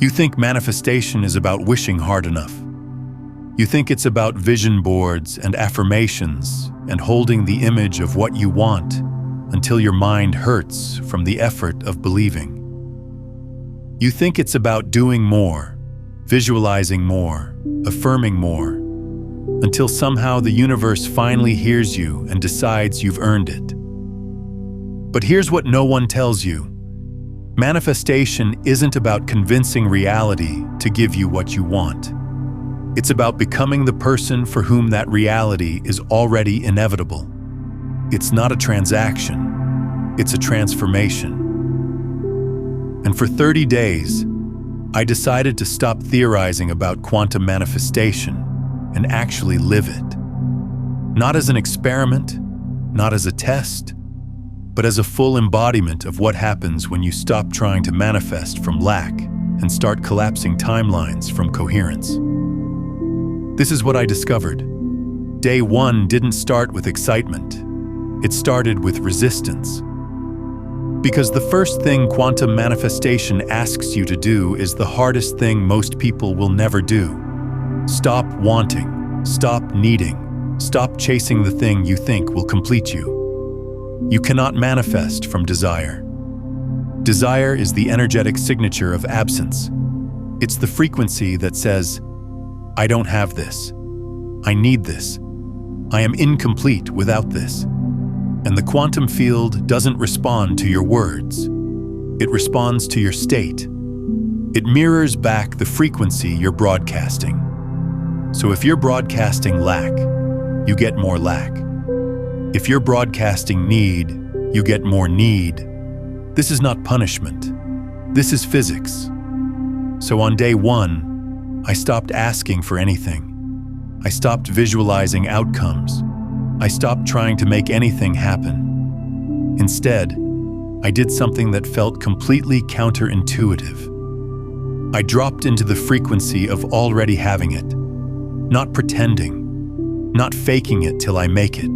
You think manifestation is about wishing hard enough. You think it's about vision boards and affirmations and holding the image of what you want until your mind hurts from the effort of believing. You think it's about doing more, visualizing more, affirming more, until somehow the universe finally hears you and decides you've earned it. But here's what no one tells you. Manifestation isn't about convincing reality to give you what you want. It's about becoming the person for whom that reality is already inevitable. It's not a transaction, it's a transformation. And for 30 days, I decided to stop theorizing about quantum manifestation and actually live it. Not as an experiment, not as a test, but as a full embodiment of what happens when you stop trying to manifest from lack and start collapsing timelines from coherence. This is what I discovered. Day 1 didn't start with excitement. It started with resistance. Because the first thing quantum manifestation asks you to do is the hardest thing most people will never do. Stop wanting, stop needing, stop chasing the thing you think will complete you. You cannot manifest from desire. Desire is the energetic signature of absence. It's the frequency that says, I don't have this. I need this. I am incomplete without this. And the quantum field doesn't respond to your words. It responds to your state. It mirrors back the frequency you're broadcasting. So if you're broadcasting lack, you get more lack. If you're broadcasting need, you get more need. This is not punishment. This is physics. So on day 1, I stopped asking for anything. I stopped visualizing outcomes. I stopped trying to make anything happen. Instead, I did something that felt completely counterintuitive. I dropped into the frequency of already having it, not pretending, not faking it till I make it,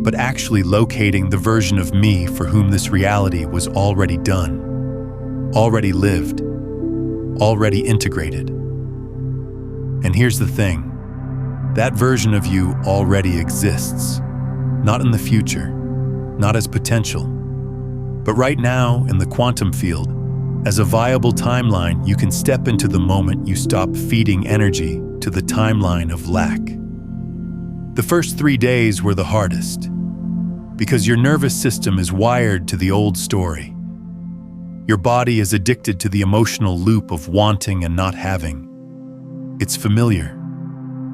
but actually locating the version of me for whom this reality was already done, already lived, already integrated. And here's the thing, that version of you already exists, not in the future, not as potential, but right now in the quantum field, as a viable timeline, you can step into the moment you stop feeding energy to the timeline of lack. The first 3 days were the hardest, because your nervous system is wired to the old story. Your body is addicted to the emotional loop of wanting and not having. It's familiar.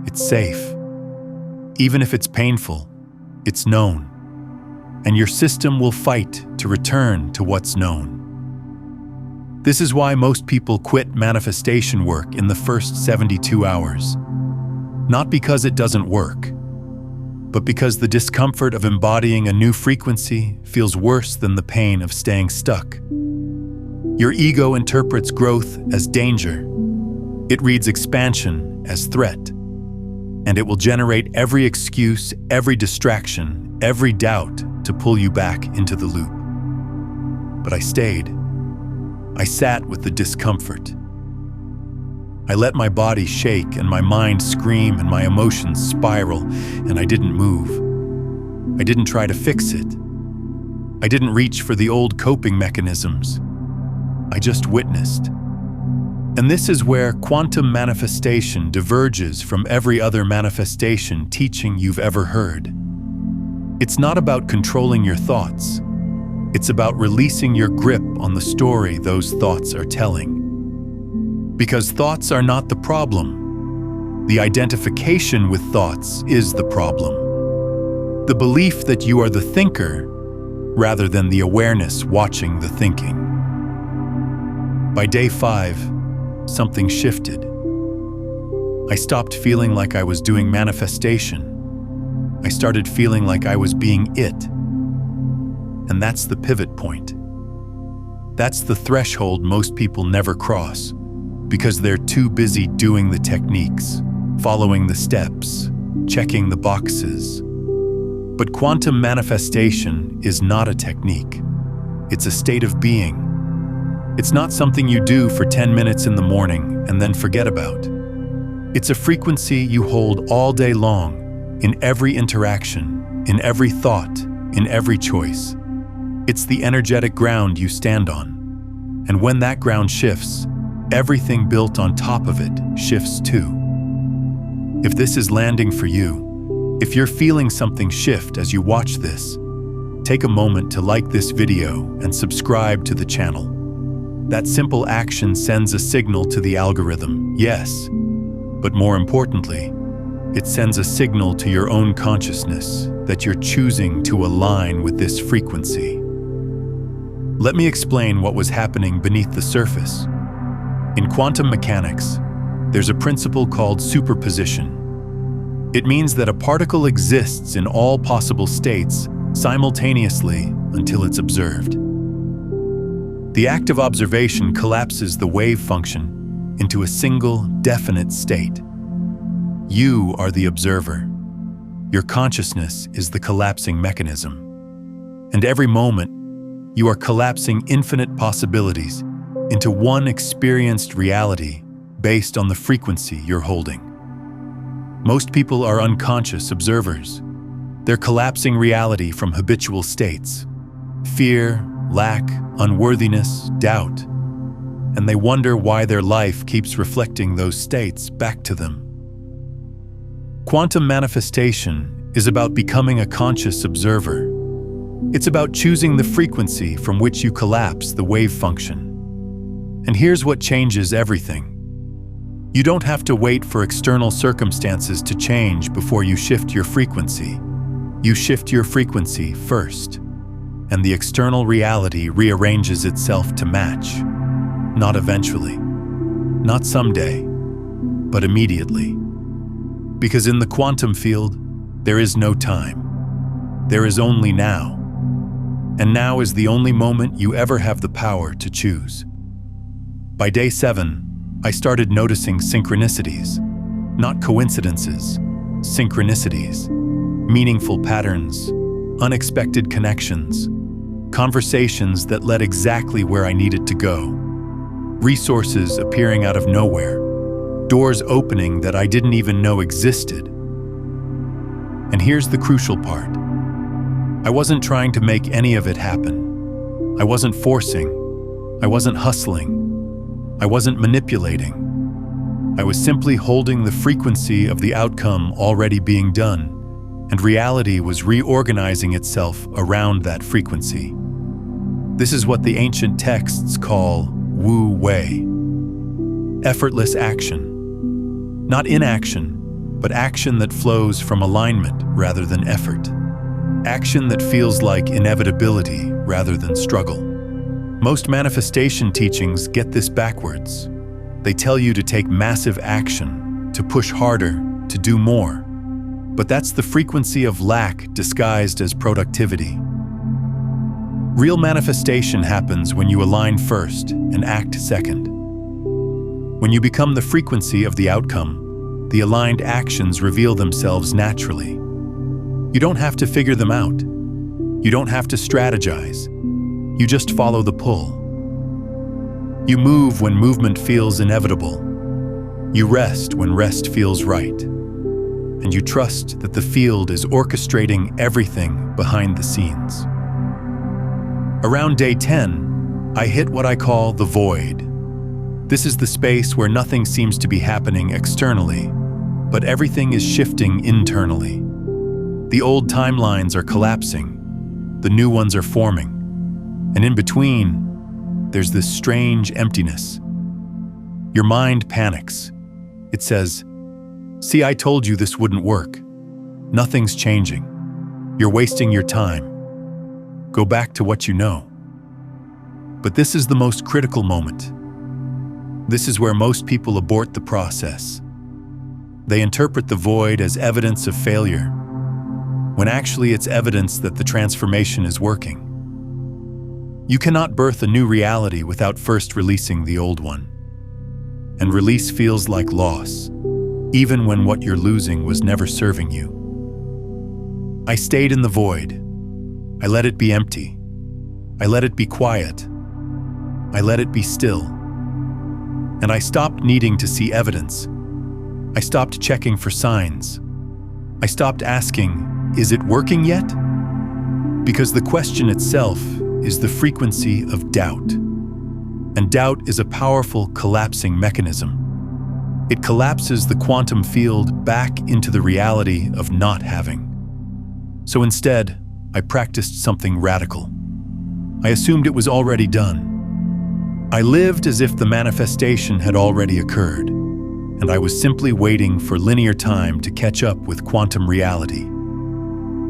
It's safe. Even if it's painful, it's known. And your system will fight to return to what's known. This is why most people quit manifestation work in the first 72 hours. Not because it doesn't work, but because the discomfort of embodying a new frequency feels worse than the pain of staying stuck. Your ego interprets growth as danger. It reads expansion as threat. And it will generate every excuse, every distraction, every doubt to pull you back into the loop. But I stayed. I sat with the discomfort. I let my body shake and my mind scream and my emotions spiral, and I didn't move. I didn't try to fix it. I didn't reach for the old coping mechanisms. I just witnessed. And this is where quantum manifestation diverges from every other manifestation teaching you've ever heard. It's not about controlling your thoughts. It's about releasing your grip on the story those thoughts are telling. Because thoughts are not the problem. The identification with thoughts is the problem. The belief that you are the thinker rather than the awareness watching the thinking. By day 5, something shifted. I stopped feeling like I was doing manifestation. I started feeling like I was being it. And that's the pivot point. That's the threshold most people never cross, because they're too busy doing the techniques, following the steps, checking the boxes. But quantum manifestation is not a technique. It's a state of being. It's not something you do for 10 minutes in the morning and then forget about. It's a frequency you hold all day long, in every interaction, in every thought, in every choice. It's the energetic ground you stand on. And when that ground shifts, everything built on top of it shifts too. If this is landing for you, if you're feeling something shift as you watch this, take a moment to like this video and subscribe to the channel. That simple action sends a signal to the algorithm, yes, but more importantly, it sends a signal to your own consciousness that you're choosing to align with this frequency. Let me explain what was happening beneath the surface. In quantum mechanics, there's a principle called superposition. It means that a particle exists in all possible states simultaneously until it's observed. The act of observation collapses the wave function into a single, definite state. You are the observer. Your consciousness is the collapsing mechanism. And every moment, you are collapsing infinite possibilities into one experienced reality based on the frequency you're holding. Most people are unconscious observers. They're collapsing reality from habitual states: fear, lack, unworthiness, doubt. And they wonder why their life keeps reflecting those states back to them. Quantum manifestation is about becoming a conscious observer. It's about choosing the frequency from which you collapse the wave function. And here's what changes everything. You don't have to wait for external circumstances to change before you shift your frequency. You shift your frequency first, and the external reality rearranges itself to match. Not eventually, not someday, but immediately. Because in the quantum field, there is no time. There is only now. And now is the only moment you ever have the power to choose. By day 7, I started noticing synchronicities, not coincidences, synchronicities, meaningful patterns, unexpected connections, conversations that led exactly where I needed to go, resources appearing out of nowhere, doors opening that I didn't even know existed. And here's the crucial part. I wasn't trying to make any of it happen. I wasn't forcing. I wasn't hustling. I wasn't manipulating. I was simply holding the frequency of the outcome already being done, and reality was reorganizing itself around that frequency. This is what the ancient texts call Wu Wei. Effortless action. Not inaction, but action that flows from alignment rather than effort. Action that feels like inevitability rather than struggle. Most manifestation teachings get this backwards. They tell you to take massive action, to push harder, to do more. But that's the frequency of lack disguised as productivity. Real manifestation happens when you align first and act second. When you become the frequency of the outcome, the aligned actions reveal themselves naturally. You don't have to figure them out. You don't have to strategize. You just follow the pull. You move when movement feels inevitable. You rest when rest feels right. And you trust that the field is orchestrating everything behind the scenes. Around day 10, I hit what I call the void. This is the space where nothing seems to be happening externally, but everything is shifting internally. The old timelines are collapsing, the new ones are forming, and in between, there's this strange emptiness. Your mind panics. It says, "See, I told you this wouldn't work. Nothing's changing. You're wasting your time. Go back to what you know." But this is the most critical moment. This is where most people abort the process. They interpret the void as evidence of failure, when actually it's evidence that the transformation is working. You cannot birth a new reality without first releasing the old one. And release feels like loss, even when what you're losing was never serving you. I stayed in the void. I let it be empty. I let it be quiet. I let it be still. And I stopped needing to see evidence. I stopped checking for signs. I stopped asking, is it working yet? Because the question itself is the frequency of doubt. And doubt is a powerful collapsing mechanism. It collapses the quantum field back into the reality of not having. So instead, I practiced something radical. I assumed it was already done. I lived as if the manifestation had already occurred, and I was simply waiting for linear time to catch up with quantum reality.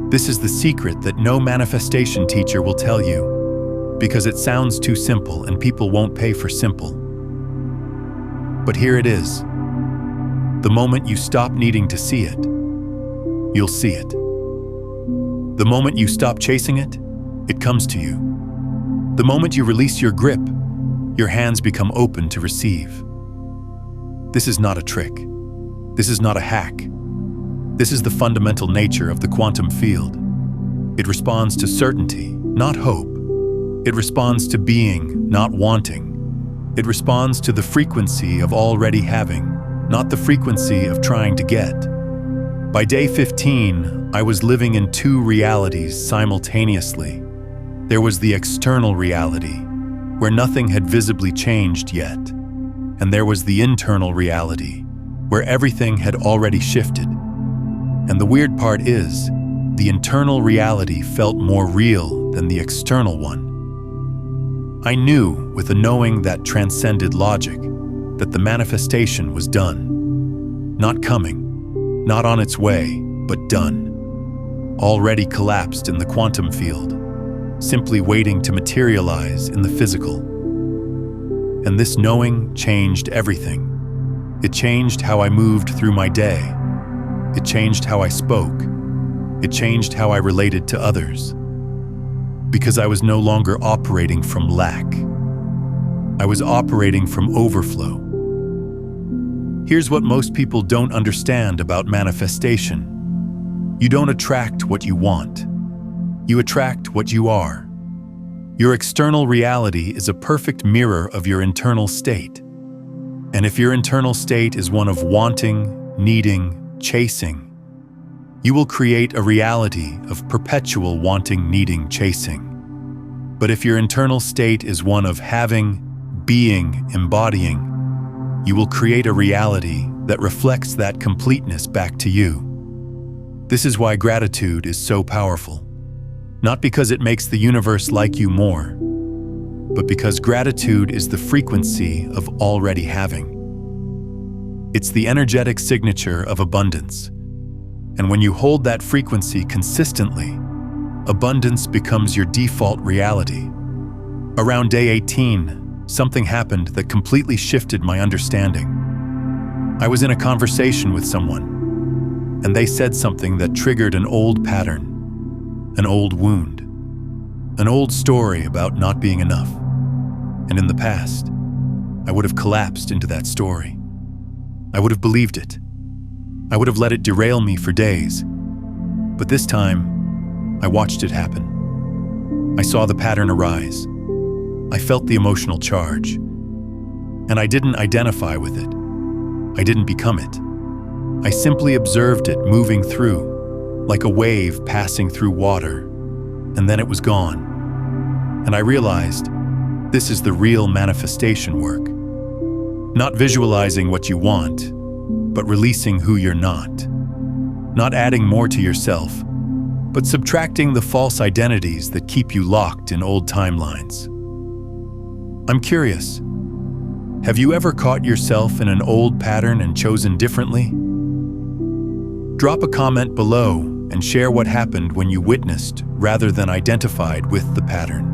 This is the secret that no manifestation teacher will tell you, because it sounds too simple and people won't pay for simple. But here it is. The moment you stop needing to see it, you'll see it. The moment you stop chasing it, it comes to you. The moment you release your grip, your hands become open to receive. This is not a trick. This is not a hack. This is the fundamental nature of the quantum field. It responds to certainty, not hope. It responds to being, not wanting. It responds to the frequency of already having, not the frequency of trying to get. By day 15, I was living in two realities simultaneously. There was the external reality, where nothing had visibly changed yet. And there was the internal reality, where everything had already shifted. And the weird part is, the internal reality felt more real than the external one. I knew, with a knowing that transcended logic, that the manifestation was done. Not coming, not on its way, but done. Already collapsed in the quantum field, simply waiting to materialize in the physical. And this knowing changed everything. It changed how I moved through my day. It changed how I spoke. It changed how I related to others. Because I was no longer operating from lack. I was operating from overflow. Here's what most people don't understand about manifestation. You don't attract what you want. You attract what you are. Your external reality is a perfect mirror of your internal state. And if your internal state is one of wanting, needing, chasing, you will create a reality of perpetual wanting, needing, chasing. But if your internal state is one of having, being, embodying, you will create a reality that reflects that completeness back to you. This is why gratitude is so powerful. Not because it makes the universe like you more, but because gratitude is the frequency of already having. It's the energetic signature of abundance. And when you hold that frequency consistently, abundance becomes your default reality. Around day 18, something happened that completely shifted my understanding. I was in a conversation with someone, and they said something that triggered an old pattern, an old wound, an old story about not being enough. And in the past, I would have collapsed into that story. I would have believed it. I would have let it derail me for days. But this time, I watched it happen. I saw the pattern arise. I felt the emotional charge. And I didn't identify with it. I didn't become it. I simply observed it moving through, like a wave passing through water, and then it was gone. And I realized, this is the real manifestation work. Not visualizing what you want, but releasing who you're not. Not adding more to yourself, but subtracting the false identities that keep you locked in old timelines. I'm curious, have you ever caught yourself in an old pattern and chosen differently? Drop a comment below and share what happened when you witnessed rather than identified with the pattern.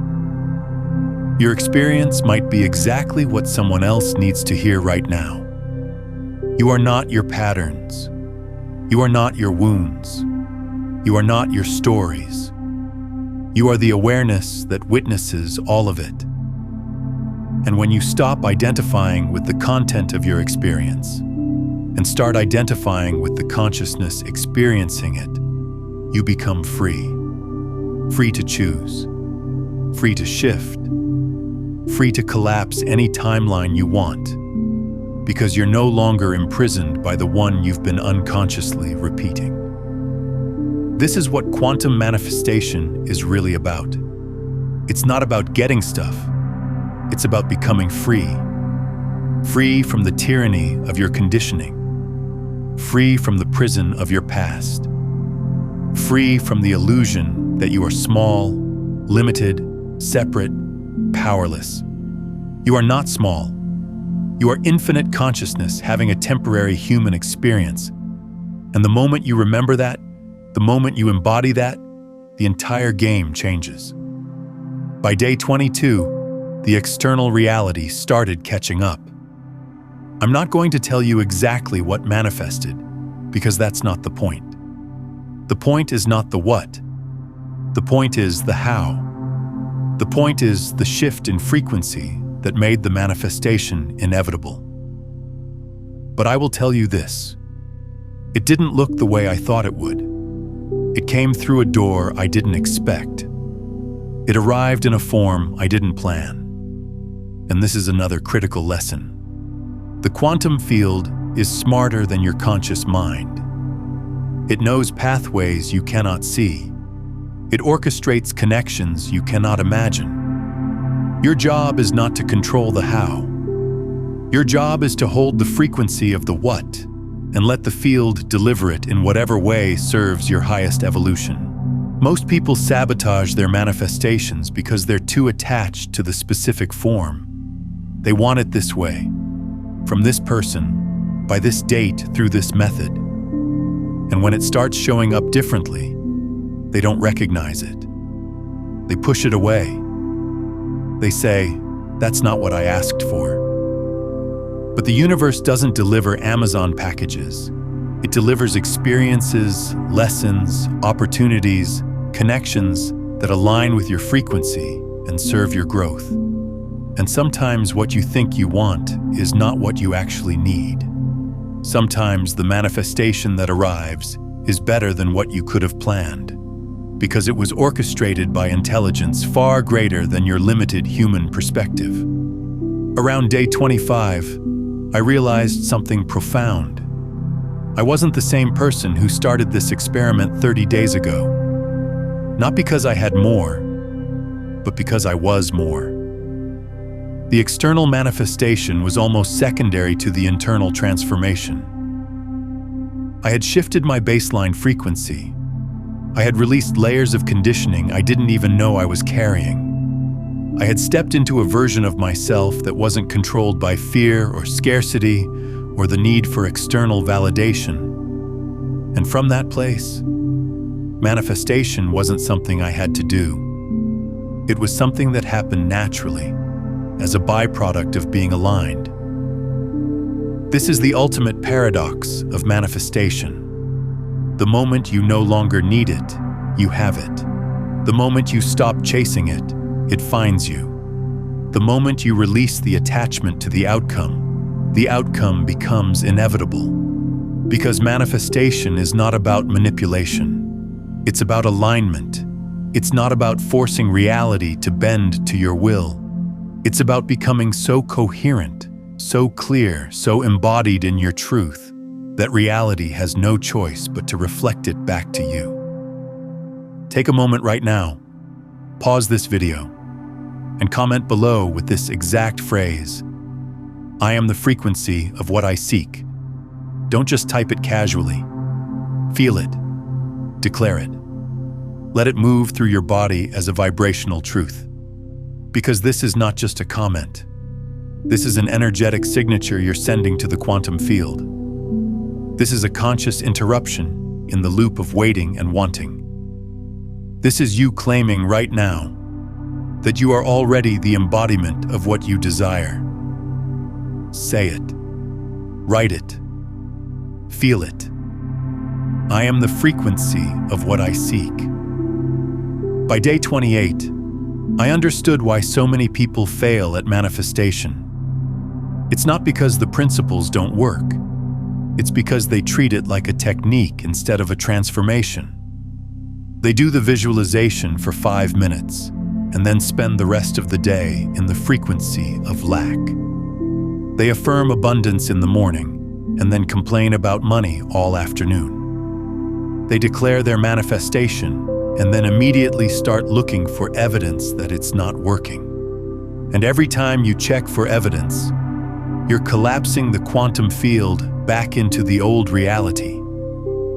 Your experience might be exactly what someone else needs to hear right now. You are not your patterns. You are not your wounds. You are not your stories. You are the awareness that witnesses all of it. And when you stop identifying with the content of your experience and start identifying with the consciousness experiencing it, you become free. Free to choose. Free to shift. free to collapse any timeline you want, because you're no longer imprisoned by the one you've been unconsciously repeating. This is what quantum manifestation is really about. It's not about getting stuff. It's about becoming free. Free from the tyranny of your conditioning. Free from the prison of your past. Free from the illusion that you are small, limited, separate, powerless. You are not small. You are infinite consciousness having a temporary human experience. And the moment you remember that, the moment you embody that, the entire game changes. By day 22, the external reality started catching up. I'm not going to tell you exactly what manifested, because that's not the point. The point is not the what. The point is the how. The point is the shift in frequency that made the manifestation inevitable. But I will tell you this. It didn't look the way I thought it would. It came through a door I didn't expect. It arrived in a form I didn't plan. And this is another critical lesson. The quantum field is smarter than your conscious mind. It knows pathways you cannot see. It orchestrates connections you cannot imagine. Your job is not to control the how. Your job is to hold the frequency of the what and let the field deliver it in whatever way serves your highest evolution. Most people sabotage their manifestations because they're too attached to the specific form. They want it this way, from this person, by this date, through this method. And when it starts showing up differently, they don't recognize it. They push it away. They say, "That's not what I asked for." But the universe doesn't deliver Amazon packages. It delivers experiences, lessons, opportunities, connections that align with your frequency and serve your growth. And sometimes what you think you want is not what you actually need. Sometimes the manifestation that arrives is better than what you could have planned, because it was orchestrated by intelligence far greater than your limited human perspective. Around day 25, I realized something profound. I wasn't the same person who started this experiment 30 days ago. Not because I had more, but because I was more. The external manifestation was almost secondary to the internal transformation. I had shifted my baseline frequency. I had released layers of conditioning I didn't even know I was carrying. I had stepped into a version of myself that wasn't controlled by fear or scarcity or the need for external validation. And from that place, manifestation wasn't something I had to do. It was something that happened naturally, as a byproduct of being aligned. This is the ultimate paradox of manifestation. The moment you no longer need it, you have it. The moment you stop chasing it, it finds you. The moment you release the attachment to the outcome becomes inevitable. Because manifestation is not about manipulation. It's about alignment. It's not about forcing reality to bend to your will. It's about becoming so coherent, so clear, so embodied in your truth, that reality has no choice but to reflect it back to you. Take a moment right now, pause this video, and comment below with this exact phrase: "I am the frequency of what I seek." Don't just type it casually. Feel it. Declare it. Let it move through your body as a vibrational truth. Because this is not just a comment. This is an energetic signature you're sending to the quantum field. This is a conscious interruption in the loop of waiting and wanting. This is you claiming right now that you are already the embodiment of what you desire. Say it. Write it. Feel it. I am the frequency of what I seek. By day 28, I understood why so many people fail at manifestation. It's not because the principles don't work. It's because they treat it like a technique instead of a transformation. They do the visualization for 5 minutes. and then spend the rest of the day in the frequency of lack. They affirm abundance in the morning and then complain about money all afternoon. They declare their manifestation and then immediately start looking for evidence that it's not working. And every time you check for evidence, you're collapsing the quantum field back into the old reality.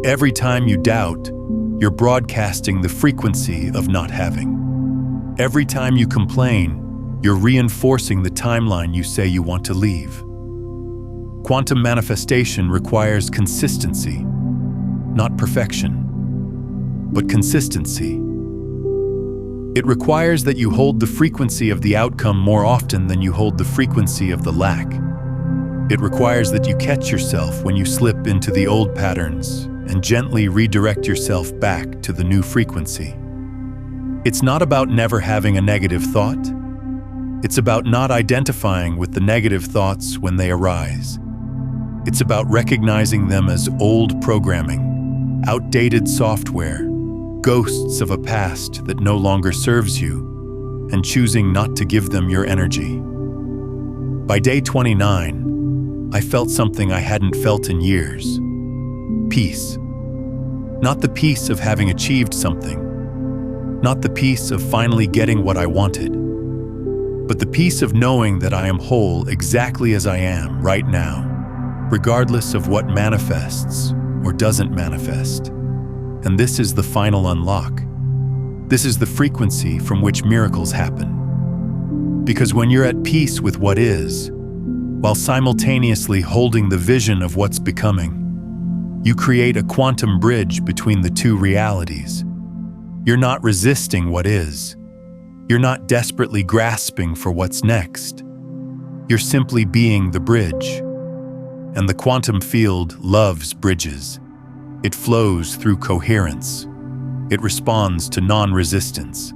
Every time you doubt, you're broadcasting the frequency of not having. Every time you complain, you're reinforcing the timeline you say you want to leave. Quantum manifestation requires consistency, not perfection, but consistency. It requires that you hold the frequency of the outcome more often than you hold the frequency of the lack. It requires that you catch yourself when you slip into the old patterns and gently redirect yourself back to the new frequency. It's not about never having a negative thought. It's about not identifying with the negative thoughts when they arise. It's about recognizing them as old programming, outdated software, ghosts of a past that no longer serves you, and choosing not to give them your energy. By day 29, I felt something I hadn't felt in years. Peace. Not the peace of having achieved something, not the peace of finally getting what I wanted, but the peace of knowing that I am whole exactly as I am right now, regardless of what manifests or doesn't manifest. And this is the final unlock. This is the frequency from which miracles happen. Because when you're at peace with what is, while simultaneously holding the vision of what's becoming, you create a quantum bridge between the two realities. You're not resisting what is. You're not desperately grasping for what's next. You're simply being the bridge. And the quantum field loves bridges. It flows through coherence. It responds to non-resistance.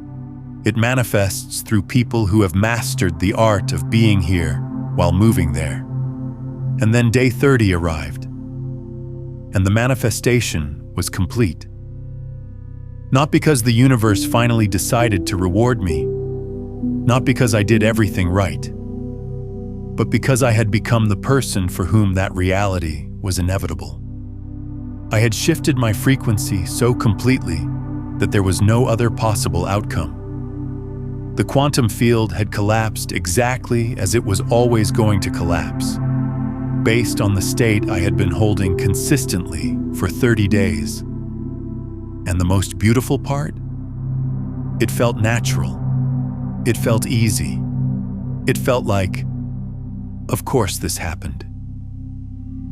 It manifests through people who have mastered the art of being here while moving there. And then day 30 arrived, and the manifestation was complete. Not because the universe finally decided to reward me, not because I did everything right, but because I had become the person for whom that reality was inevitable. I had shifted my frequency so completely that there was no other possible outcome. The quantum field had collapsed exactly as it was always going to collapse, based on the state I had been holding consistently for 30 days. And the most beautiful part? It felt natural. It felt easy. It felt like, of course this happened.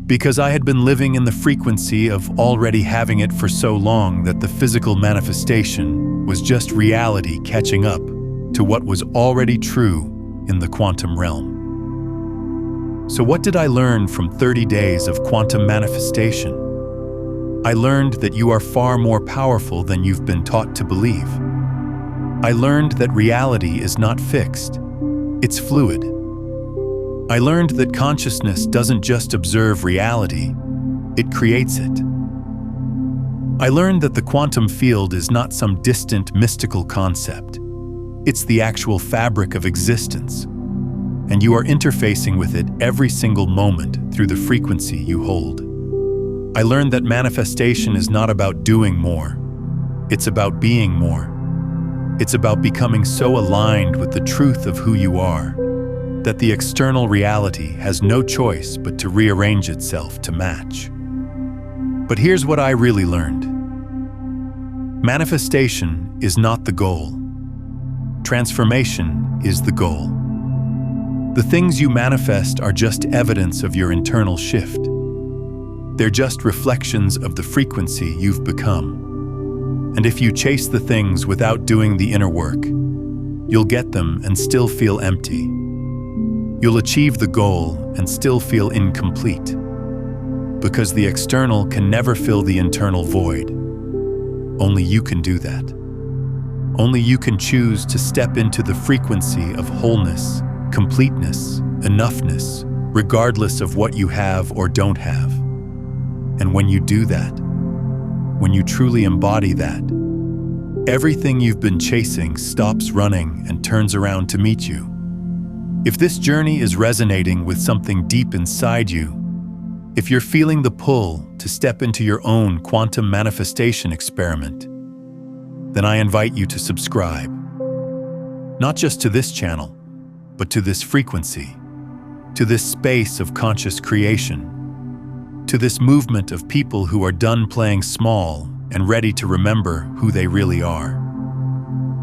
Because I had been living in the frequency of already having it for so long that the physical manifestation was just reality catching up to what was already true in the quantum realm. So what did I learn from 30 days of quantum manifestation? I learned that you are far more powerful than you've been taught to believe. I learned that reality is not fixed, it's fluid. I learned that consciousness doesn't just observe reality, it creates it. I learned that the quantum field is not some distant mystical concept. It's the actual fabric of existence, and you are interfacing with it every single moment through the frequency you hold. I learned that manifestation is not about doing more, it's about being more. It's about becoming so aligned with the truth of who you are that the external reality has no choice but to rearrange itself to match. But here's what I really learned. Manifestation is not the goal. Transformation is the goal. The things you manifest are just evidence of your internal shift. They're just reflections of the frequency you've become. And if you chase the things without doing the inner work, you'll get them and still feel empty. You'll achieve the goal and still feel incomplete, because the external can never fill the internal void. Only you can do that. Only you can choose to step into the frequency of wholeness, completeness, enoughness, regardless of what you have or don't have. And when you do that, when you truly embody that, Everything you've been chasing stops running and turns around to meet you. If this journey is resonating with something deep inside you, if you're feeling the pull to step into your own quantum manifestation experiment, then I invite you to subscribe. Not just to this channel, but to this frequency, to this space of conscious creation, to this movement of people who are done playing small and ready to remember who they really are.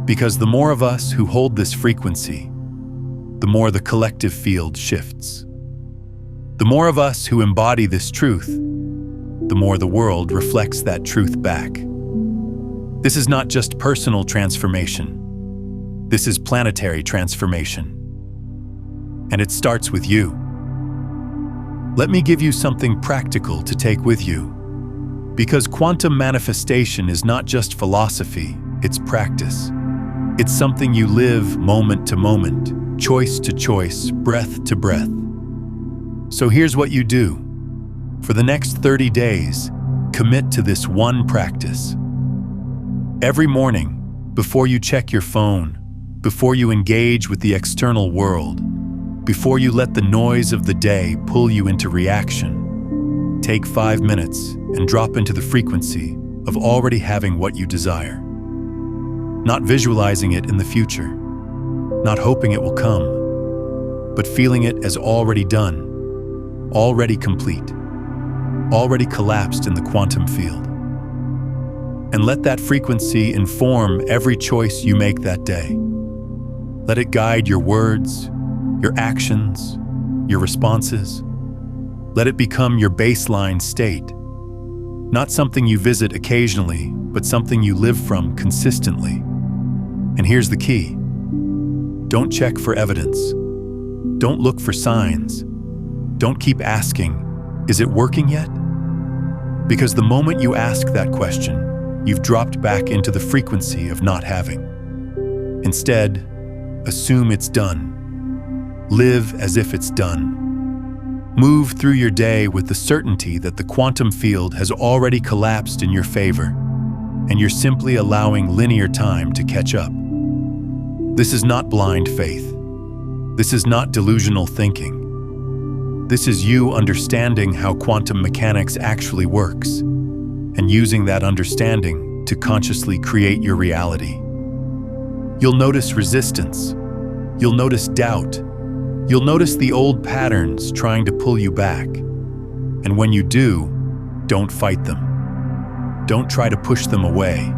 Because the more of us who hold this frequency, the more the collective field shifts. The more of us who embody this truth, the more the world reflects that truth back. This is not just personal transformation. This is planetary transformation. And it starts with you. Let me give you something practical to take with you. Because quantum manifestation is not just philosophy, it's practice. It's something you live moment to moment, choice to choice, breath to breath. So here's what you do. For the next 30 days, commit to this one practice. Every morning, before you check your phone, before you engage with the external world, before you let the noise of the day pull you into reaction, take 5 minutes and drop into the frequency of already having what you desire. Not visualizing it in the future, not hoping it will come, but feeling it as already done, already complete, already collapsed in the quantum field. And let that frequency inform every choice you make that day. Let it guide your words, your actions, your responses. Let it become your baseline state. Not something you visit occasionally, but something you live from consistently. And here's the key. Don't check for evidence. Don't look for signs. Don't keep asking, is it working yet? Because the moment you ask that question, you've dropped back into the frequency of not having. Instead, assume it's done. Live as if it's done. Move through your day with the certainty that the quantum field has already collapsed in your favor, and you're simply allowing linear time to catch up. This is not blind faith. This is not delusional thinking. This is you understanding how quantum mechanics actually works, and using that understanding to consciously create your reality. You'll notice resistance. You'll notice doubt. You'll notice the old patterns trying to pull you back. And when you do, don't fight them. Don't try to push them away.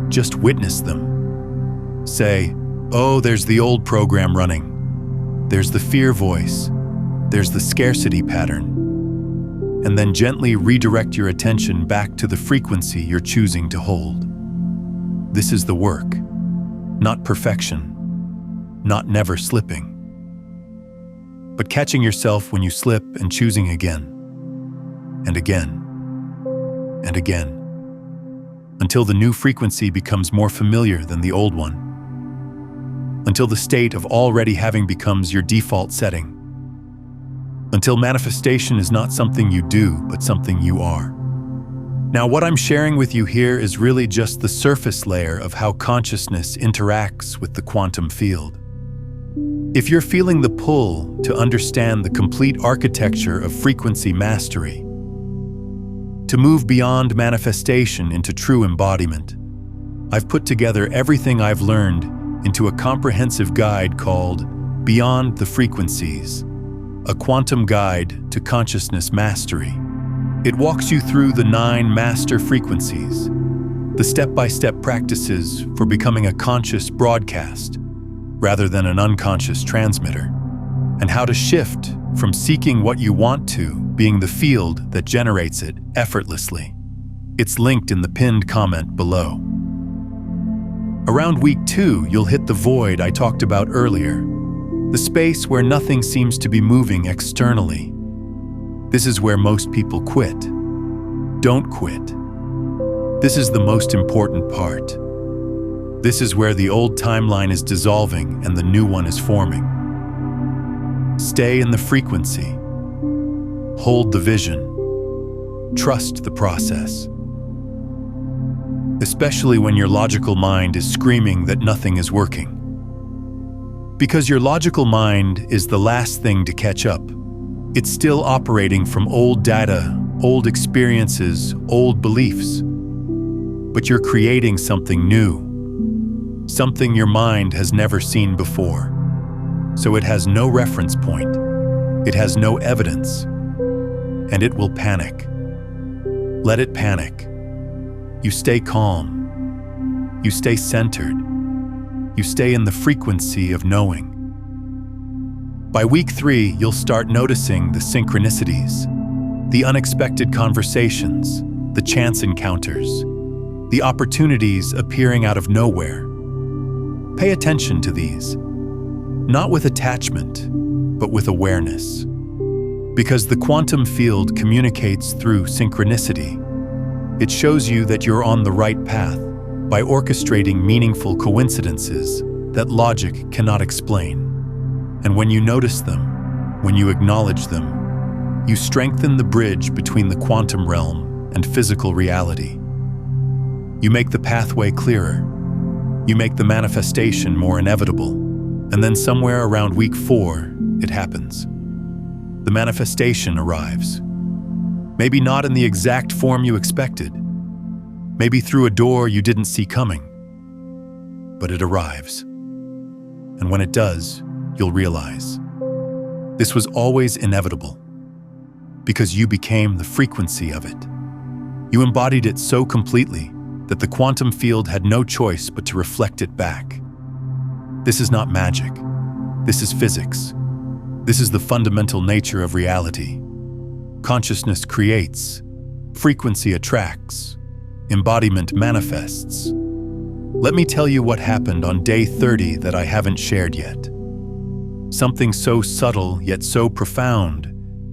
Just witness them. Say, oh, there's the old program running. There's the fear voice. There's the scarcity pattern. And then gently redirect your attention back to the frequency you're choosing to hold. This is the work, not perfection, not never slipping, but catching yourself when you slip and choosing again, and again, and again, until the new frequency becomes more familiar than the old one, until the state of already having becomes your default setting, until manifestation is not something you do, but something you are. Now, what I'm sharing with you here is really just the surface layer of how consciousness interacts with the quantum field. If you're feeling the pull to understand the complete architecture of frequency mastery, to move beyond manifestation into true embodiment, I've put together everything I've learned into a comprehensive guide called Beyond the Frequencies, a quantum guide to consciousness mastery. It walks you through the 9 master frequencies, the step-by-step practices for becoming a conscious broadcast rather than an unconscious transmitter, and how to shift from seeking what you want to being the field that generates it effortlessly. It's linked in the pinned comment below. Around week 2, you'll hit the void I talked about earlier, the space where nothing seems to be moving externally. This is where most people quit. Don't quit. This is the most important part. This is where the old timeline is dissolving and the new one is forming. Stay in the frequency. Hold the vision. Trust the process. especially when your logical mind is screaming that nothing is working. Because your logical mind is the last thing to catch up. It's still operating from old data, old experiences, old beliefs. But you're creating something new, something your mind has never seen before. So it has no reference point, it has no evidence, and it will panic. Let it panic. You stay calm. You stay centered. You stay in the frequency of knowing. By week 3, you'll start noticing the synchronicities, the unexpected conversations, the chance encounters, the opportunities appearing out of nowhere. Pay attention to these, not with attachment, but with awareness. Because the quantum field communicates through synchronicity. It shows you that you're on the right path by orchestrating meaningful coincidences that logic cannot explain. And when you notice them, when you acknowledge them, you strengthen the bridge between the quantum realm and physical reality. You make the pathway clearer. You make the manifestation more inevitable. And then somewhere around week 4, it happens. The manifestation arrives. Maybe not in the exact form you expected. Maybe through a door you didn't see coming. But it arrives. And when it does, you'll realize this was always inevitable because you became the frequency of it. You embodied it so completely that the quantum field had no choice but to reflect it back. This is not magic. This is physics. This is the fundamental nature of reality. Consciousness creates, frequency attracts, embodiment manifests. Let me tell you what happened on day 30 that I haven't shared yet. Something so subtle yet so profound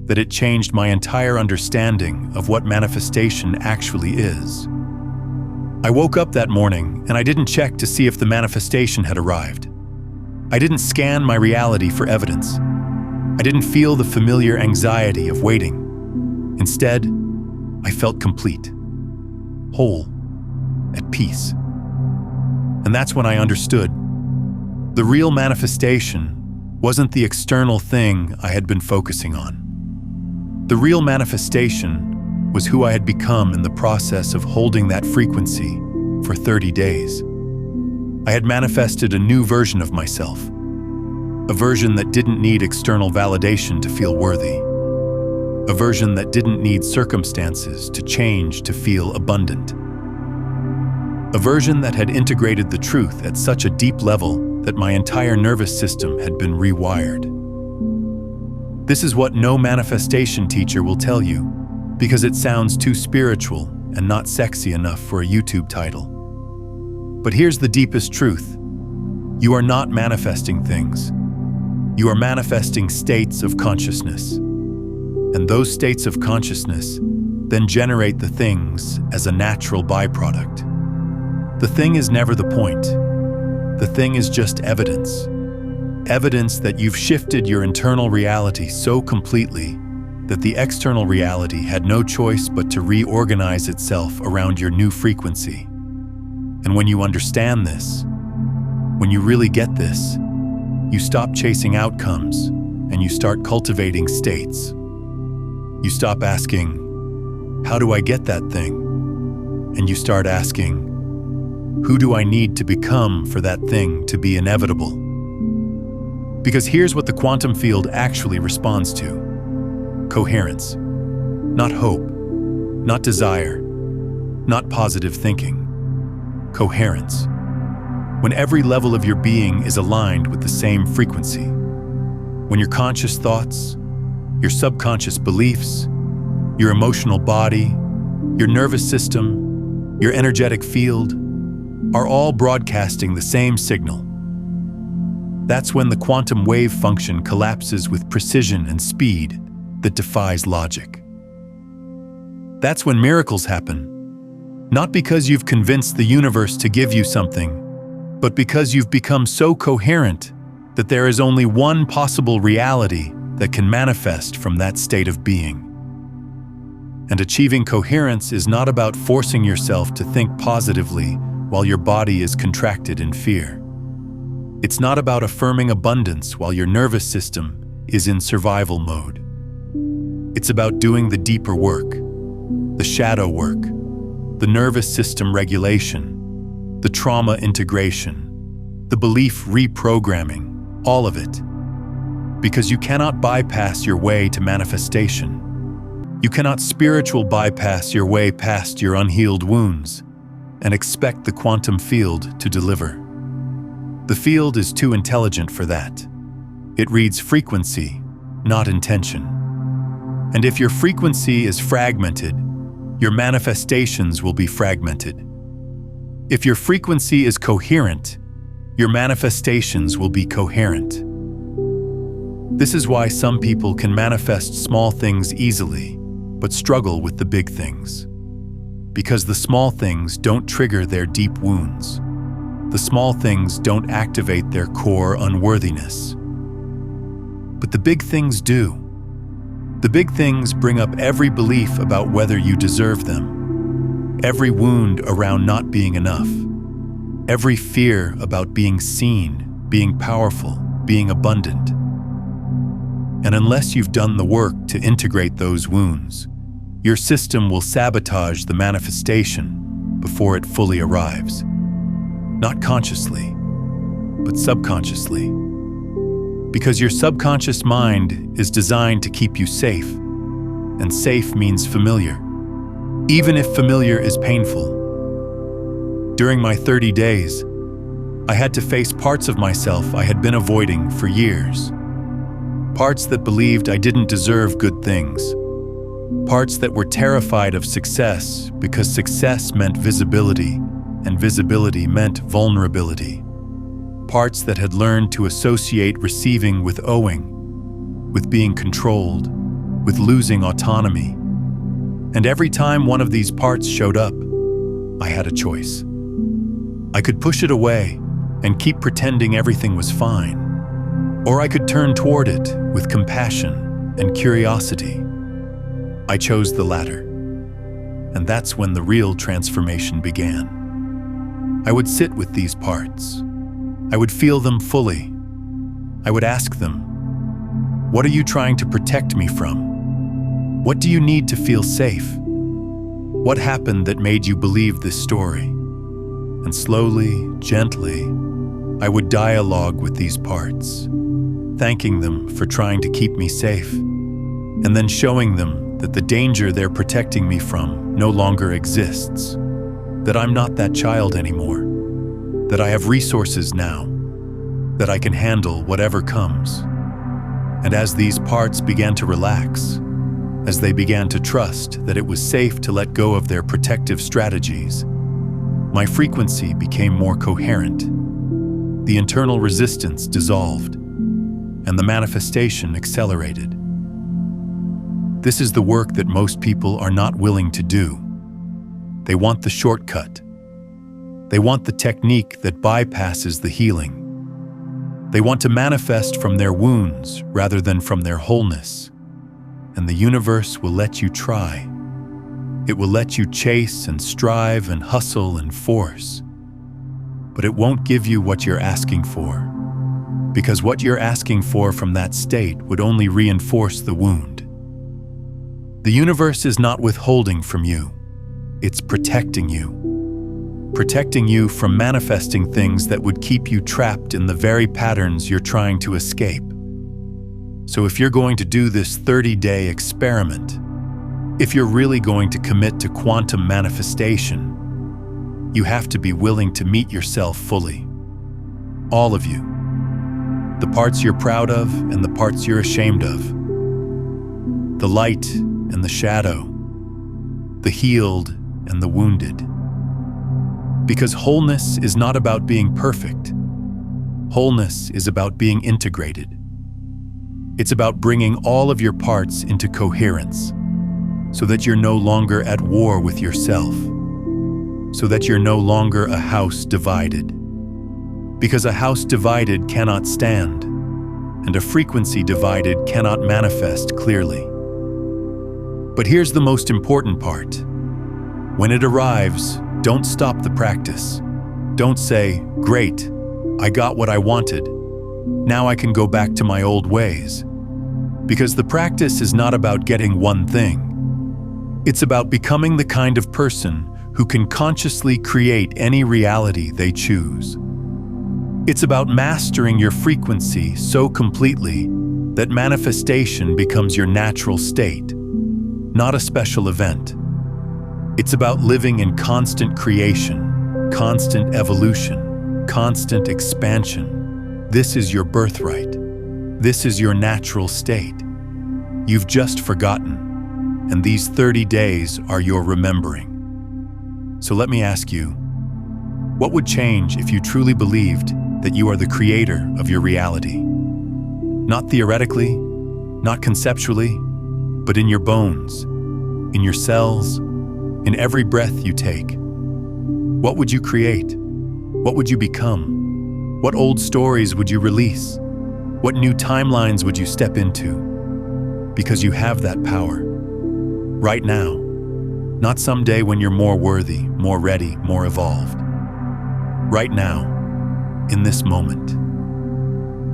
that it changed my entire understanding of what manifestation actually is. I woke up that morning and I didn't check to see if the manifestation had arrived. I didn't scan my reality for evidence. I didn't feel the familiar anxiety of waiting. Instead, I felt complete, whole, at peace. And that's when I understood. The real manifestation wasn't the external thing I had been focusing on. The real manifestation was who I had become in the process of holding that frequency for 30 days. I had manifested a new version of myself, a version that didn't need external validation to feel worthy, a version that didn't need circumstances to change to feel abundant, a version that had integrated the truth at such a deep level that my entire nervous system had been rewired. This is what no manifestation teacher will tell you, because it sounds too spiritual and not sexy enough for a YouTube title. But here's the deepest truth. You are not manifesting things. You are manifesting states of consciousness. And those states of consciousness then generate the things as a natural byproduct. The thing is never the point. The thing is just evidence. Evidence that you've shifted your internal reality so completely that the external reality had no choice but to reorganize itself around your new frequency. And when you understand this, when you really get this, you stop chasing outcomes and you start cultivating states. You stop asking, how do I get that thing? And you start asking, who do I need to become for that thing to be inevitable? Because here's what the quantum field actually responds to. Coherence. Not hope. Not desire. Not positive thinking. Coherence. When every level of your being is aligned with the same frequency. When your conscious thoughts, your subconscious beliefs, your emotional body, your nervous system, your energetic field, are all broadcasting the same signal. That's when the quantum wave function collapses with precision and speed that defies logic. That's when miracles happen. Not because you've convinced the universe to give you something, but because you've become so coherent that there is only one possible reality that can manifest from that state of being. And achieving coherence is not about forcing yourself to think positively while your body is contracted in fear. It's not about affirming abundance while your nervous system is in survival mode. It's about doing the deeper work, the shadow work, the nervous system regulation, the trauma integration, the belief reprogramming, all of it. Because you cannot bypass your way to manifestation. You cannot spiritual bypass your way past your unhealed wounds and expect the quantum field to deliver. The field is too intelligent for that. It reads frequency, not intention. And if your frequency is fragmented, your manifestations will be fragmented. If your frequency is coherent, your manifestations will be coherent. This is why some people can manifest small things easily, but struggle with the big things. Because the small things don't trigger their deep wounds. The small things don't activate their core unworthiness. But the big things do. The big things bring up every belief about whether you deserve them, every wound around not being enough, every fear about being seen, being powerful, being abundant. And unless you've done the work to integrate those wounds, your system will sabotage the manifestation before it fully arrives. Not consciously, but subconsciously. Because your subconscious mind is designed to keep you safe, and safe means familiar, even if familiar is painful. During my 30 days, I had to face parts of myself I had been avoiding for years. Parts that believed I didn't deserve good things. Parts that were terrified of success because success meant visibility, and visibility meant vulnerability. Parts that had learned to associate receiving with owing, with being controlled, with losing autonomy. And every time one of these parts showed up, I had a choice. I could push it away and keep pretending everything was fine, or I could turn toward it with compassion and curiosity. I chose the latter, and that's when the real transformation began. I would sit with these parts. I would feel them fully. I would ask them, what are you trying to protect me from? What do you need to feel safe? What happened that made you believe this story? And slowly, gently, I would dialogue with these parts, thanking them for trying to keep me safe, and then showing them that the danger they're protecting me from no longer exists, that I'm not that child anymore, that I have resources now, that I can handle whatever comes. And as these parts began to relax, as they began to trust that it was safe to let go of their protective strategies, my frequency became more coherent. The internal resistance dissolved, and the manifestation accelerated. This is the work that most people are not willing to do. They want the shortcut. They want the technique that bypasses the healing. They want to manifest from their wounds rather than from their wholeness. And the universe will let you try. It will let you chase and strive and hustle and force. But it won't give you what you're asking for, because what you're asking for from that state would only reinforce the wound. The universe is not withholding from you. It's protecting you. Protecting you from manifesting things that would keep you trapped in the very patterns you're trying to escape. So if you're going to do this 30-day experiment, if you're really going to commit to quantum manifestation, you have to be willing to meet yourself fully. All of you. The parts you're proud of and the parts you're ashamed of. The light and the shadow. The healed and the wounded. Because wholeness is not about being perfect. Wholeness is about being integrated. It's about bringing all of your parts into coherence, so that you're no longer at war with yourself, so that you're no longer a house divided. Because a house divided cannot stand, and a frequency divided cannot manifest clearly. But here's the most important part. When it arrives, don't stop the practice. Don't say, "Great, I got what I wanted. Now I can go back to my old ways." Because the practice is not about getting one thing. It's about becoming the kind of person who can consciously create any reality they choose. It's about mastering your frequency so completely that manifestation becomes your natural state, not a special event. It's about living in constant creation, constant evolution, constant expansion. This is your birthright. This is your natural state. You've just forgotten, and these 30 days are your remembering. So let me ask you, what would change if you truly believed that you are the creator of your reality? Not theoretically, not conceptually, but in your bones, in your cells, in every breath you take. What would you create? What would you become? What old stories would you release? What new timelines would you step into? Because you have that power. Right now. Not someday when you're more worthy, more ready, more evolved. Right now. In this moment.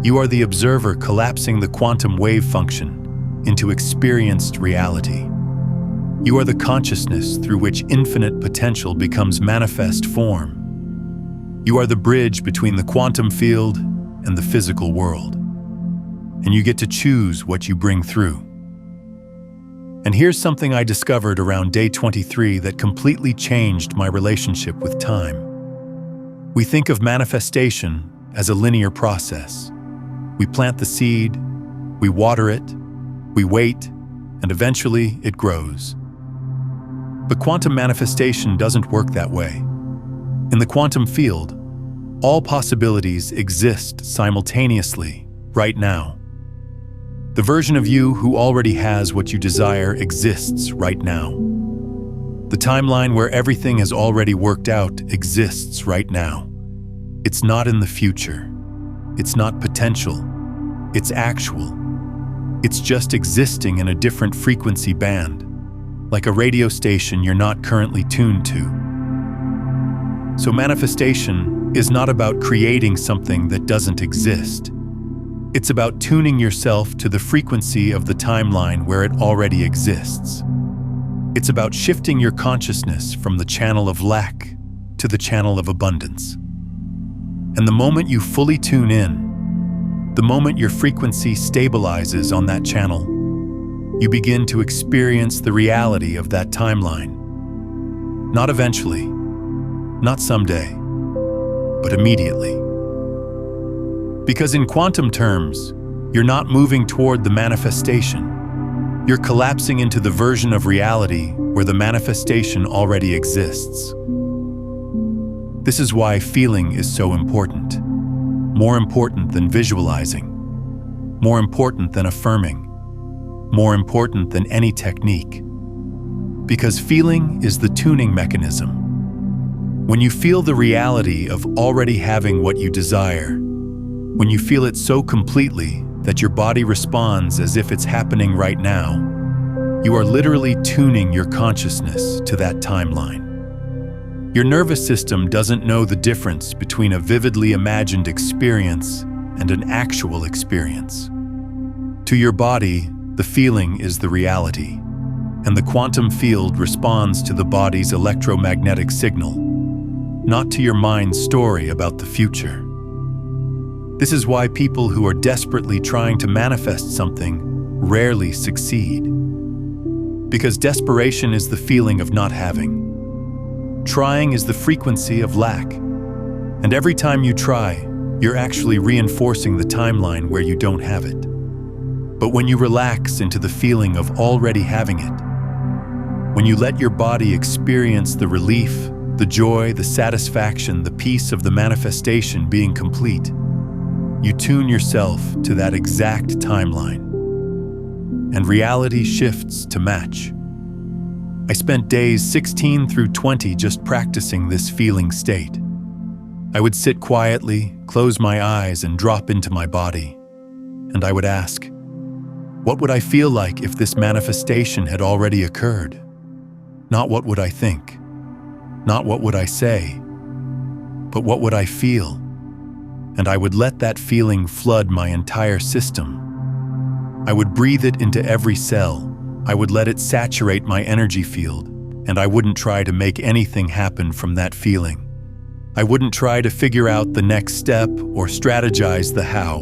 You are the observer collapsing the quantum wave function into experienced reality. You are the consciousness through which infinite potential becomes manifest form. You are the bridge between the quantum field and the physical world. And you get to choose what you bring through. And here's something I discovered around day 23 that completely changed my relationship with time. We think of manifestation as a linear process. We plant the seed, we water it, we wait, and eventually it grows. But quantum manifestation doesn't work that way. In the quantum field, all possibilities exist simultaneously, right now. The version of you who already has what you desire exists right now. The timeline where everything has already worked out exists right now. It's not in the future. It's not potential. It's actual. It's just existing in a different frequency band, like a radio station you're not currently tuned to. So manifestation is not about creating something that doesn't exist. It's about tuning yourself to the frequency of the timeline where it already exists. It's about shifting your consciousness from the channel of lack to the channel of abundance. And the moment you fully tune in, the moment your frequency stabilizes on that channel, you begin to experience the reality of that timeline. Not eventually, not someday, but immediately. Because in quantum terms, you're not moving toward the manifestation. You're collapsing into the version of reality where the manifestation already exists. This is why feeling is so important. More important than visualizing. More important than affirming. More important than any technique. Because feeling is the tuning mechanism. When you feel the reality of already having what you desire, when you feel it so completely that your body responds as if it's happening right now, you are literally tuning your consciousness to that timeline. Your nervous system doesn't know the difference between a vividly imagined experience and an actual experience. To your body, the feeling is the reality, and the quantum field responds to the body's electromagnetic signal, not to your mind's story about the future. This is why people who are desperately trying to manifest something rarely succeed. Because desperation is the feeling of not having. Trying is the frequency of lack. And every time you try, you're actually reinforcing the timeline where you don't have it. But when you relax into the feeling of already having it, when you let your body experience the relief, the joy, the satisfaction, the peace of the manifestation being complete, you tune yourself to that exact timeline. And reality shifts to match. I spent days 16 through 20 just practicing this feeling state. I would sit quietly, close my eyes, and drop into my body. And I would ask, What would I feel like if this manifestation had already occurred? Not what would I think, not what would I say, but what would I feel? And I would let that feeling flood my entire system. I would breathe it into every cell. I would let it saturate my energy field, and I wouldn't try to make anything happen from that feeling. I wouldn't try to figure out the next step or strategize the how.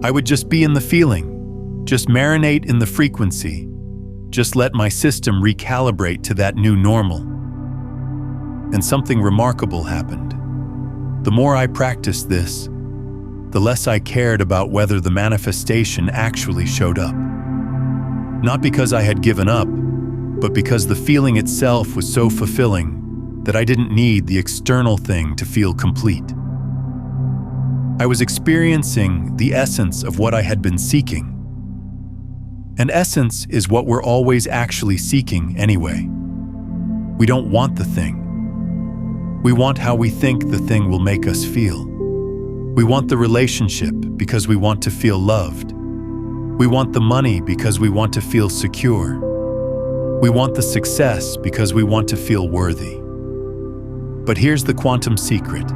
I would just be in the feeling, just marinate in the frequency, just let my system recalibrate to that new normal. And something remarkable happened. The more I practiced this, the less I cared about whether the manifestation actually showed up. Not because I had given up, but because the feeling itself was so fulfilling that I didn't need the external thing to feel complete. I was experiencing the essence of what I had been seeking. And essence is what we're always actually seeking anyway. We don't want the thing. We want how we think the thing will make us feel. We want the relationship because we want to feel loved. We want the money because we want to feel secure. We want the success because we want to feel worthy. But here's the quantum secret.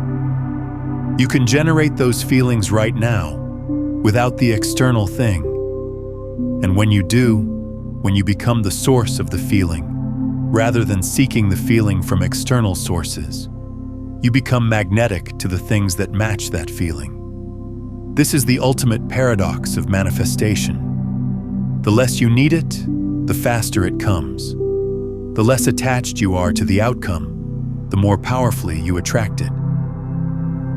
You can generate those feelings right now without the external thing. And when you do, when you become the source of the feeling, rather than seeking the feeling from external sources, you become magnetic to the things that match that feeling. This is the ultimate paradox of manifestation. The less you need it, the faster it comes. The less attached you are to the outcome, the more powerfully you attract it.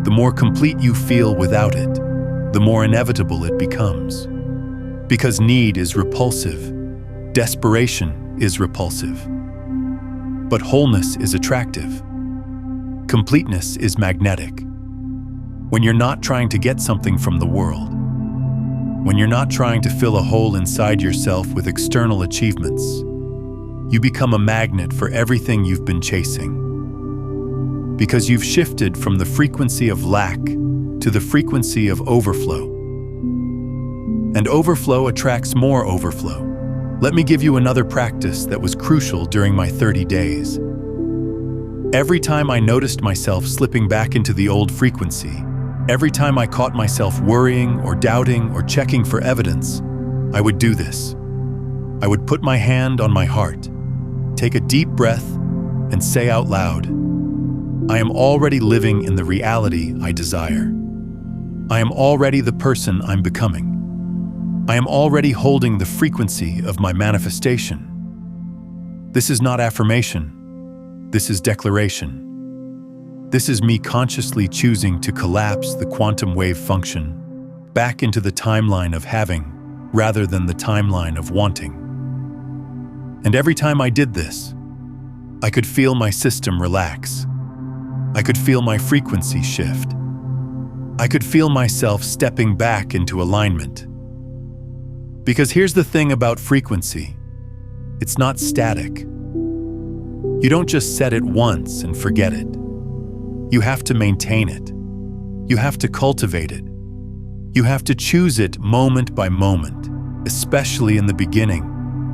The more complete you feel without it, the more inevitable it becomes. Because need is repulsive, desperation is repulsive. But wholeness is attractive. Completeness is magnetic. When you're not trying to get something from the world, when you're not trying to fill a hole inside yourself with external achievements, you become a magnet for everything you've been chasing. Because you've shifted from the frequency of lack to the frequency of overflow. And overflow attracts more overflow. Let me give you another practice that was crucial during my 30 days. Every time I noticed myself slipping back into the old frequency, every time I caught myself worrying or doubting or checking for evidence, I would do this. I would put my hand on my heart, take a deep breath, and say out loud, I am already living in the reality I desire. I am already the person I'm becoming. I am already holding the frequency of my manifestation. This is not affirmation. This is declaration. This is me consciously choosing to collapse the quantum wave function back into the timeline of having rather than the timeline of wanting. And every time I did this, I could feel my system relax. I could feel my frequency shift. I could feel myself stepping back into alignment. Because here's the thing about frequency. It's not static. You don't just set it once and forget it. You have to maintain it. You have to cultivate it. You have to choose it moment by moment, especially in the beginning,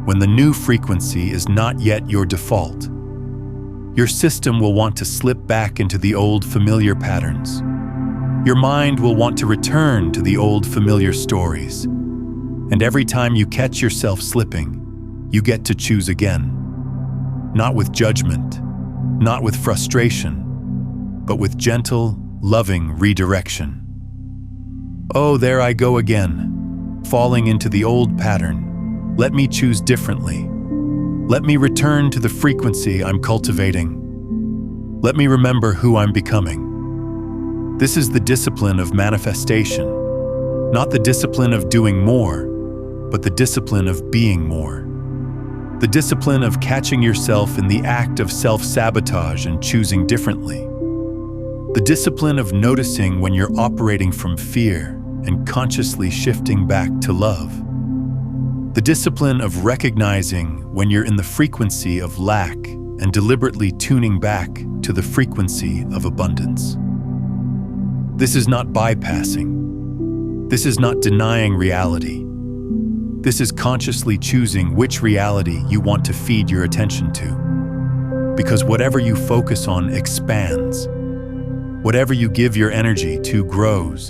when the new frequency is not yet your default. Your system will want to slip back into the old familiar patterns. Your mind will want to return to the old familiar stories. And every time you catch yourself slipping, you get to choose again. Not with judgment, not with frustration, but with gentle, loving redirection. Oh, there I go again, falling into the old pattern. Let me choose differently. Let me return to the frequency I'm cultivating. Let me remember who I'm becoming. This is the discipline of manifestation, not the discipline of doing more, but the discipline of being more. The discipline of catching yourself in the act of self-sabotage and choosing differently. The discipline of noticing when you're operating from fear and consciously shifting back to love. The discipline of recognizing when you're in the frequency of lack and deliberately tuning back to the frequency of abundance. This is not bypassing. This is not denying reality. This is consciously choosing which reality you want to feed your attention to. Because whatever you focus on expands. Whatever you give your energy to grows.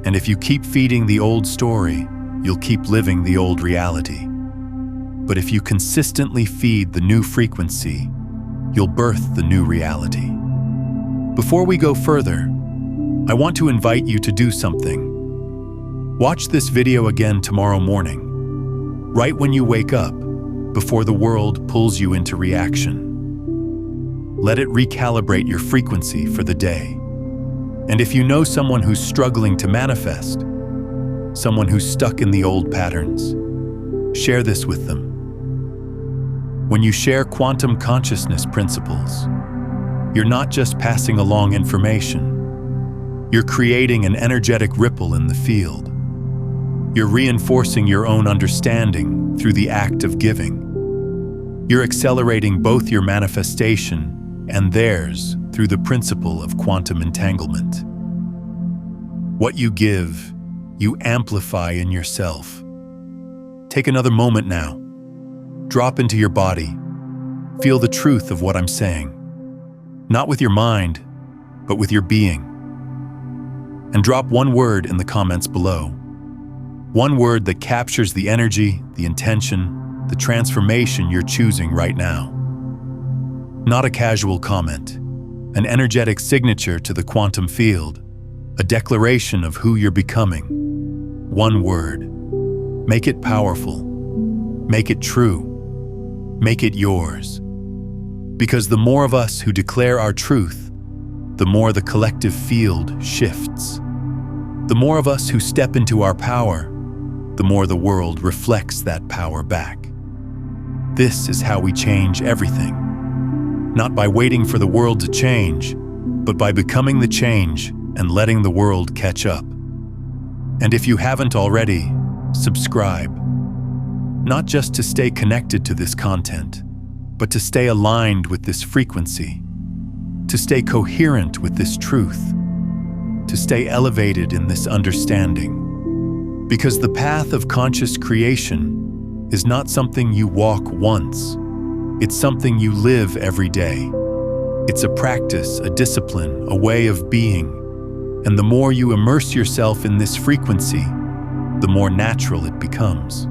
And if you keep feeding the old story, you'll keep living the old reality. But if you consistently feed the new frequency, you'll birth the new reality. Before we go further, I want to invite you to do something. Watch this video again tomorrow morning, right when you wake up, before the world pulls you into reaction. Let it recalibrate your frequency for the day. And if you know someone who's struggling to manifest, someone who's stuck in the old patterns, share this with them. When you share quantum consciousness principles, you're not just passing along information. You're creating an energetic ripple in the field. You're reinforcing your own understanding through the act of giving. You're accelerating both your manifestation and theirs through the principle of quantum entanglement. What you give, you amplify in yourself. Take another moment now. Drop into your body. Feel the truth of what I'm saying. Not with your mind, but with your being. And drop one word in the comments below. One word that captures the energy, the intention, the transformation you're choosing right now. Not a casual comment, an energetic signature to the quantum field, a declaration of who you're becoming. One word. Make it powerful. Make it true. Make it yours. Because the more of us who declare our truth, the more the collective field shifts. The more of us who step into our power, the more the world reflects that power back. This is how we change everything. Not by waiting for the world to change, but by becoming the change and letting the world catch up. And if you haven't already, subscribe. Not just to stay connected to this content, but to stay aligned with this frequency, to stay coherent with this truth, to stay elevated in this understanding. Because the path of conscious creation is not something you walk once. It's something you live every day. It's a practice, a discipline, a way of being. And the more you immerse yourself in this frequency, the more natural it becomes.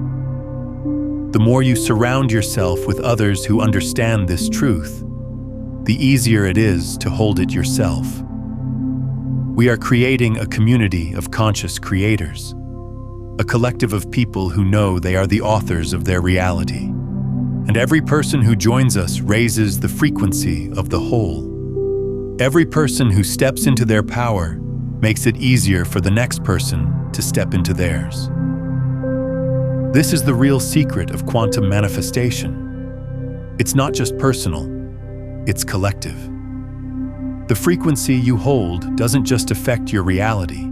The more you surround yourself with others who understand this truth, the easier it is to hold it yourself. We are creating a community of conscious creators. A collective of people who know they are the authors of their reality. And every person who joins us raises the frequency of the whole. Every person who steps into their power makes it easier for the next person to step into theirs. This is the real secret of quantum manifestation. It's not just personal, it's collective. The frequency you hold doesn't just affect your reality,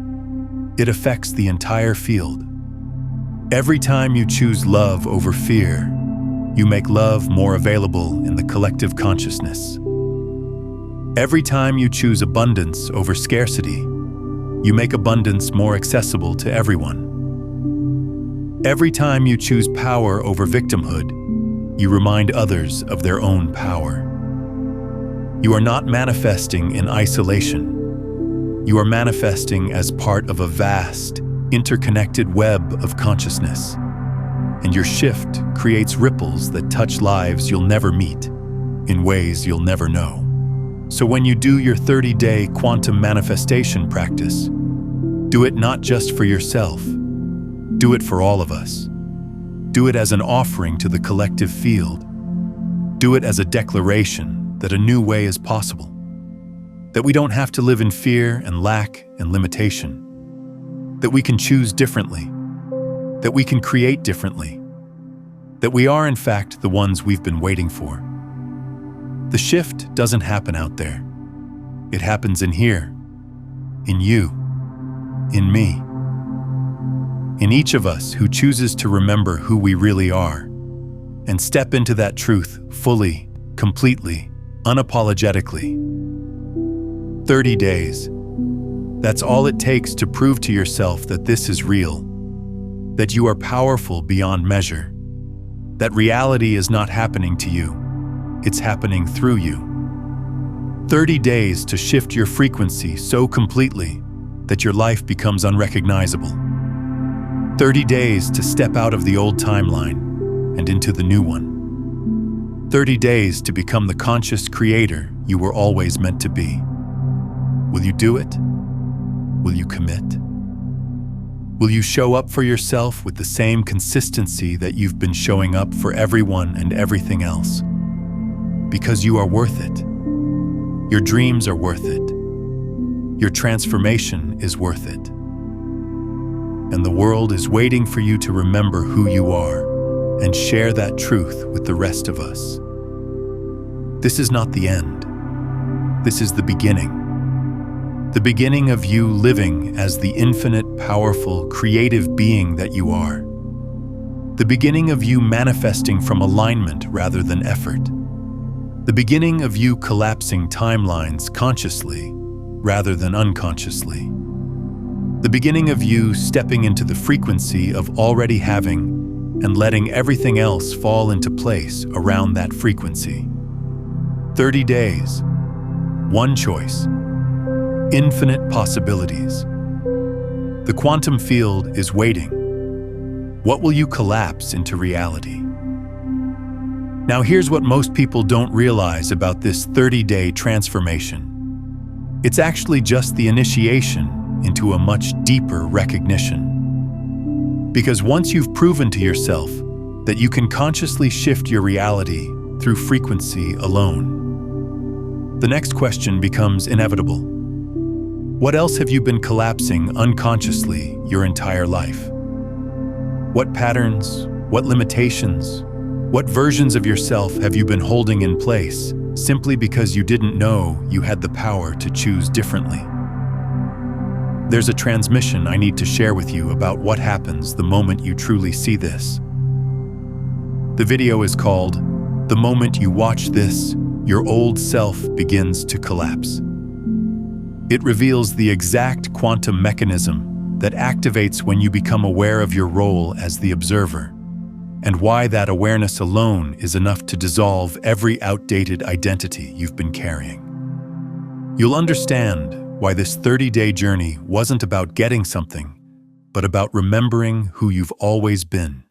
it affects the entire field. Every time you choose love over fear, you make love more available in the collective consciousness. Every time you choose abundance over scarcity, you make abundance more accessible to everyone. Every time you choose power over victimhood, you remind others of their own power. You are not manifesting in isolation. You are manifesting as part of a vast, interconnected web of consciousness. And your shift creates ripples that touch lives you'll never meet, in ways you'll never know. So when you do your 30-day quantum manifestation practice, do it not just for yourself. Do it for all of us. Do it as an offering to the collective field. Do it as a declaration that a new way is possible. That we don't have to live in fear and lack and limitation. That we can choose differently. That we can create differently. That we are, in fact, the ones we've been waiting for. The shift doesn't happen out there. It happens in here, in you, in me. In each of us who chooses to remember who we really are and step into that truth fully, completely, unapologetically. 30 days. That's all it takes to prove to yourself that this is real. that you are powerful beyond measure, that reality is not happening to you, it's happening through you. 30 days to shift your frequency so completely that your life becomes unrecognizable. 30 days to step out of the old timeline and into the new one. 30 days to become the conscious creator you were always meant to be. Will you do it? Will you commit? Will you show up for yourself with the same consistency that you've been showing up for everyone and everything else? Because you are worth it. Your dreams are worth it. Your transformation is worth it. And the world is waiting for you to remember who you are and share that truth with the rest of us. This is not the end. This is the beginning. The beginning of you living as the infinite, powerful, creative being that you are. The beginning of you manifesting from alignment rather than effort. The beginning of you collapsing timelines consciously rather than unconsciously. The beginning of you stepping into the frequency of already having and letting everything else fall into place around that frequency. 30 days, one choice, infinite possibilities. The quantum field is waiting. What will you collapse into reality? Now here's what most people don't realize about this 30-day transformation. It's actually just the initiation into a much deeper recognition. Because once you've proven to yourself that you can consciously shift your reality through frequency alone, the next question becomes inevitable. What else have you been collapsing unconsciously your entire life? What patterns, what limitations, what versions of yourself have you been holding in place simply because you didn't know you had the power to choose differently? There's a transmission I need to share with you about what happens the moment you truly see this. The video is called, "The Moment You Watch This, Your Old Self Begins to Collapse." It reveals the exact quantum mechanism that activates when you become aware of your role as the observer, and why that awareness alone is enough to dissolve every outdated identity you've been carrying. You'll understand why this 30-day journey wasn't about getting something, but about remembering who you've always been.